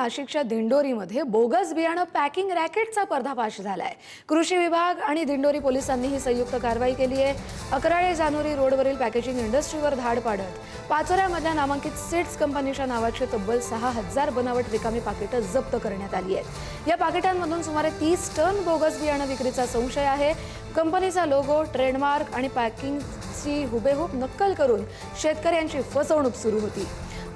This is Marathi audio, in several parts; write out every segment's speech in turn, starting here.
नाशिकच्या दिंडोरीमध्ये बोगस बियाणं पॅकिंग रॅकेटचा पर्दाफाश झालाय। कृषी विभाग आणि दिंडोरी पोलिसांनी ही संयुक्त कारवाई केली आहे। अकराळे जानोरी रोडवरील पॅकेजिंग इंडस्ट्रीवर धाड पाडत पाचोऱ्यामधल्या नामांकित सीड्स कंपनीच्या नावाची तब्बल 6000 बनावट रिकामी पाकिटं जप्त करण्यात आली आहेत। या पाकिटांमधून सुमारे 30 टन बोगस बियाणं विक्रीचा संशय आहे। कंपनीचा लोगो, ट्रेडमार्क आणि पॅकिंगची हुबेहूब नक्कल करून शेतकऱ्यांची फसवणूक सुरू होती।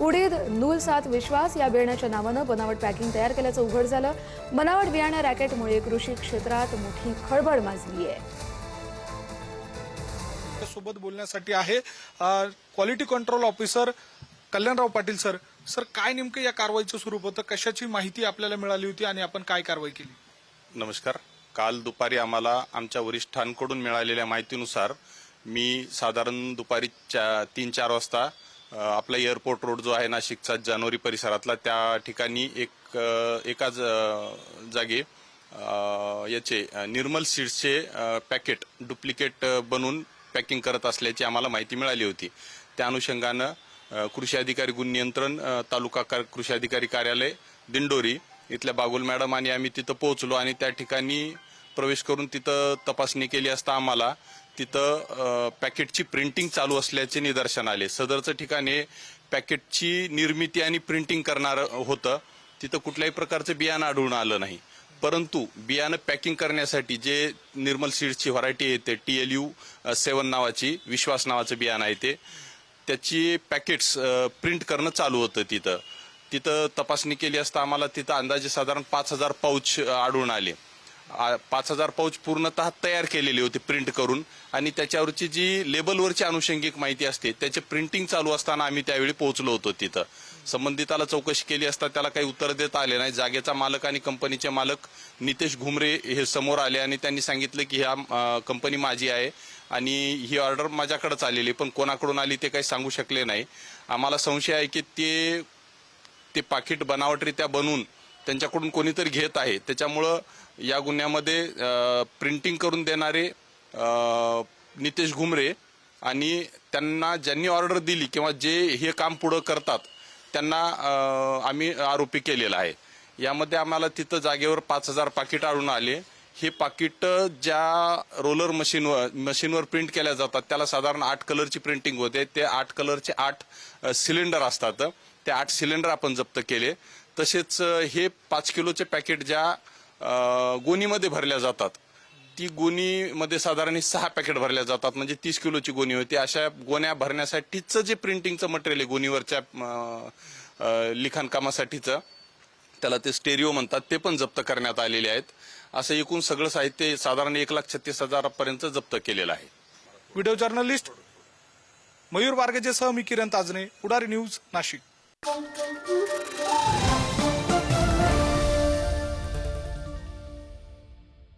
उडीद नूल सात विश्वास या बियाण्याच्या नावानं बनावट पॅकिंग तयार केल्याचं उघड झालं। बनावट बियाणं रॅकेटमुळे कृषी क्षेत्रात मोठी खळबळ माजली आहे। सोबत बोलण्यासाठी आहे quality control officer Kalyanrao Patil sir. Sir, काय नेमकं या कारवाईचं स्वरूप होतं, कशाची माहिती आपल्याला मिळाली होती आणि आपण काय कारवाई केली? नमस्कार। काल दुपारी आम्हाला आमच्या वरिष्ठांकडून मिळालेल्या माहितीनुसार मी साधारण दुपारी 3-4 वाजता आपला एअरपोर्ट रोड जो आहे नाशिकचा जानोरी परिसरातला त्या ठिकाणी एकाच जागी याचे निर्मल सीड्सचे पॅकेट डुप्लिकेट बनवून पॅकिंग करत असल्याची आम्हाला माहिती मिळाली होती। त्या अनुषंगानं कृषी अधिकारी गुण नियंत्रण तालुका कृषी अधिकारी कार्यालय दिंडोरी इथल्या बागुल मॅडम आणि आम्ही तिथं पोहोचलो आणि त्या ठिकाणी प्रवेश करून तिथं तपासणी केली असता आम्हाला तिथं पॅकेटची प्रिंटिंग चालू असल्याचे निदर्शन आले। सदरचं ठिकाणी पॅकेटची निर्मिती आणि प्रिंटिंग करणारं होतं। तिथं कुठल्याही प्रकारचं बियाणं आढळून आलं नाही, परंतु बियाणं पॅकिंग करण्यासाठी जे निर्मल सीड्सची व्हरायटी येते TLU 7 नावाची विश्वास नावाचं बियाणं आहे ते त्याची पॅकेट्स प्रिंट करणं चालू होतं। तिथं तपासणी केली असता आम्हाला तिथं अंदाजे साधारण 5000 पाऊच आढळून आले। 5000 पाऊच पूर्णतः तयार केलेली होती प्रिंट करून आणि त्याच्यावरची जी लेबलवरची अनुषंगिक माहिती असते त्याचे प्रिंटिंग चालू असताना आम्ही त्यावेळी पोहोचलो होतो। तिथं संबंधिताला चौकशी केली असता त्याला काही उत्तर देता आले नाही। जागेचा मालक आणि कंपनीचे मालक नितेश घुमरे हे समोर आले आणि त्यांनी सांगितलं की ह्या कंपनी माझी आहे आणि ही ऑर्डर माझ्याकडेच आलेली, पण कोणाकडून आली ते काही सांगू शकले नाही। आम्हाला संशय आहे की ते पाकिट बनावटरित्या बनवून त्यांच्याकडून कोणीतरी घेत आहे। त्याच्यामुळं या गुन्ह्यामध्ये प्रिंटिंग करून देणारे नितेश घुमरे आणि त्यांना ज्यांनी ऑर्डर दिली किंवा जे हे काम पुढं करतात त्यांना आम्ही आरोपी केलेला आहे। यामध्ये आम्हाला तिथं जागेवर 5000 पाकिट आढळून आले। हे पाकिट ज्या रोलर मशीनवर प्रिंट केल्या जातात त्याला साधारण 8 कलरची प्रिंटिंग होते। ते 8 कलरचे 8 सिलेंडर असतात। ते 8 सिलेंडर आपण जप्त केले। तसेच हे 5 किलोचे पॅकेट ज्या गोणीमध्ये भरल्या जातात ती गोणीमध्ये साधारण 6 पॅकेट भरल्या जातात, म्हणजे 30 किलोची गोणी होती। अशा गोण्या भरण्यासाठीचं जे प्रिंटिंगचं मटेरियल आहे गोणीवरच्या लिखाणकामासाठीचं त्याला ते स्टेरिओ म्हणतात ते पण जप्त करण्यात आलेले आहेत। असं एकूण सगळं साहित्य साधारण 1,36,000 पर्यंत जप्त केलेलं आहे। व्हिडिओ जर्नलिस्ट मयूर बारगेसह मी किरण ताजने, पुढारी न्यूज, नाशिक।